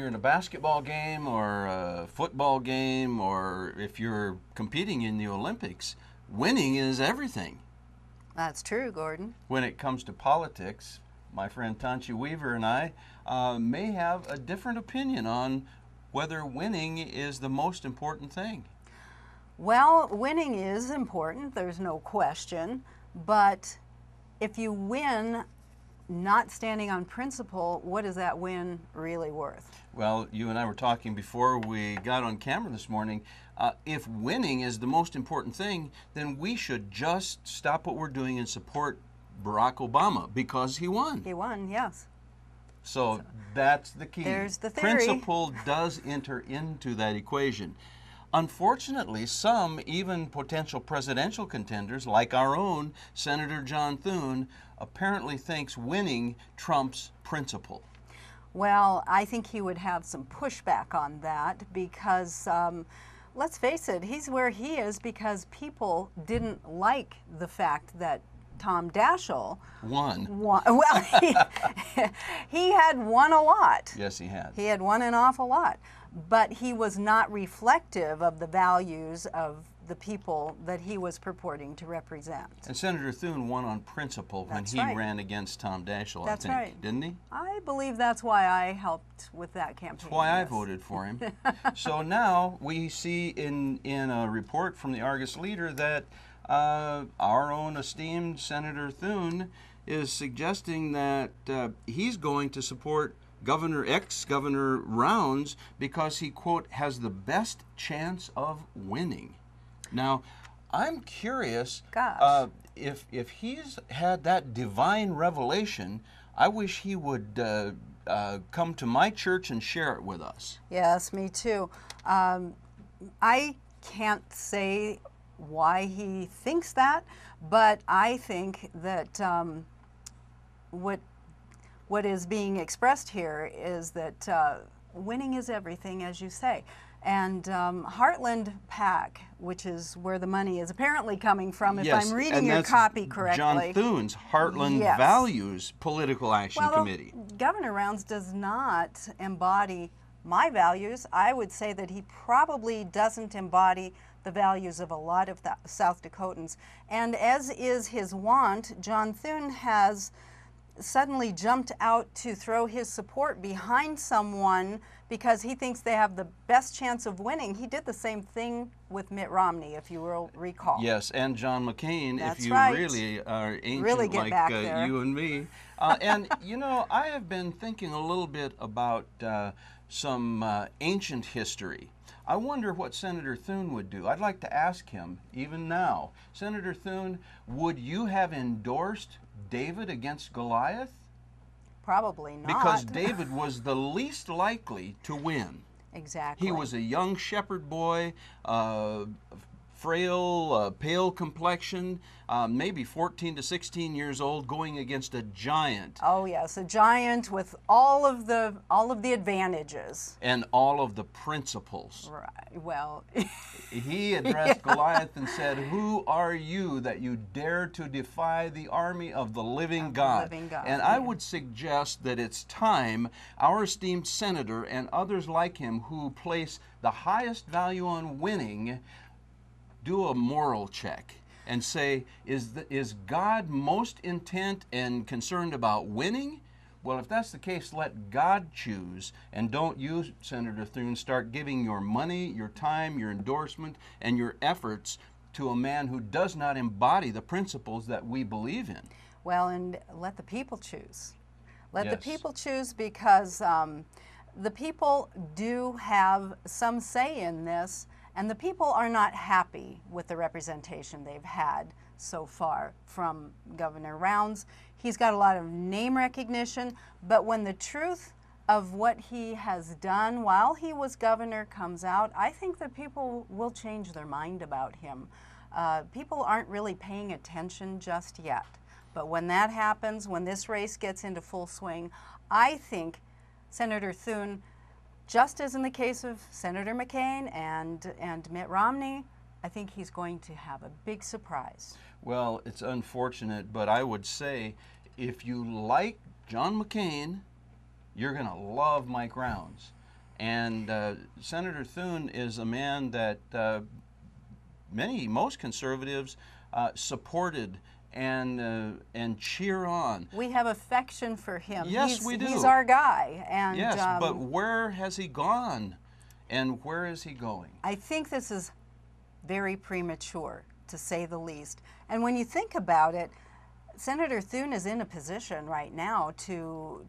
you're in a basketball game or a football game, or if you're competing in the Olympics, winning is everything. That's true, Gordon. When it comes to politics, my friend Tanchi Weaver and I may have a different opinion on whether winning is the most important thing. Well, winning is important, there's no question, but if you win not standing on principle, what is that win really worth? Well, you and I were talking before we got on camera this morning. If winning is the most important thing, then we should just stop what we're doing and support Barack Obama because he won. He won, yes. So that's the key. There's the theory. Principle does enter into that equation. Unfortunately, some, even potential presidential contenders, like our own Senator John Thune, apparently thinks winning trumps principle. Well, I think he would have some pushback on that because, let's face it, he's where he is because people didn't like the fact that Tom Daschle won. Well, he had won a lot. Yes, he had. He had won an awful lot. But he was not reflective of the values of the people that he was purporting to represent. And Senator Thune won on principle when he ran against Tom Daschle, That's I think, right. didn't he? I believe that's why I helped with that campaign. That's why I voted for him. So now we see in a report from the Argus Leader that our own esteemed Senator Thune is suggesting that he's going to support ex-Governor Rounds because he, quote, has the best chance of winning. Now, I'm curious if he's had that divine revelation, I wish he would come to my church and share it with us. Yes, me too. I can't say why he thinks that, but I think that what is being expressed here is that winning is everything, as you say. And Heartland PAC, which is where the money is apparently coming from, if I'm reading your copy correctly. John Thune's Heartland Values Political Action Committee. Governor Rounds does not embody my values. I would say that he probably doesn't embody the values of a lot of the South Dakotans. And as is his wont, John Thune has suddenly jumped out to throw his support behind someone because he thinks they have the best chance of winning. He did the same thing with Mitt Romney, if you will recall. Yes, and John McCain, That's if you right. really are ancient Really get like back there. you and me. And, you know, I have been thinking a little bit about some ancient history. I wonder what Senator Thune would do. I'd like to ask him, even now, Senator Thune, would you have endorsed David against Goliath? Probably not. Because David was the least likely to win. Exactly. He was a young shepherd boy, frail, pale complexion, maybe 14 to 16 years old, going against a giant. Oh yes, a giant with all of the advantages and all of the principles. Right. Well, he addressed Goliath and said, "Who are you that you dare to defy the army of the living God?" And I would suggest that it's time our esteemed senator and others like him who place the highest value on winning do a moral check and say, is God most intent and concerned about winning? Well, if that's the case, let God choose, and don't you, Senator Thune, start giving your money, your time, your endorsement, and your efforts to a man who does not embody the principles that we believe in. Well, and let the people choose. Let the people choose, because the people do have some say in this. And the people are not happy with the representation they've had so far from Governor Rounds. He's got a lot of name recognition, but when the truth of what he has done while he was governor comes out, I think that people will change their mind about him. People aren't really paying attention just yet. But when that happens, when this race gets into full swing, I think Senator Thune, just as in the case of Senator McCain and Mitt Romney, I think he's going to have a big surprise. Well, it's unfortunate, but I would say if you like John McCain, you're going to love Mike Rounds. And Senator Thune is a man that most conservatives supported and cheer on. We have affection for him. Yes, we do. He's our guy. And yes, but where has he gone, and where is he going? I think this is very premature, to say the least. And when you think about it, Senator Thune is in a position right now to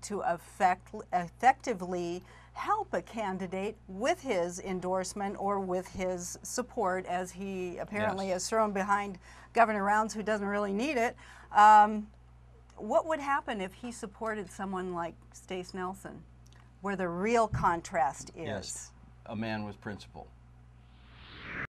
effectively help a candidate with his endorsement or with his support, as he apparently has thrown behind Governor Rounds, who doesn't really need it. What would happen if he supported someone like Stace Nelson, where the real contrast is? Yes, a man with principle.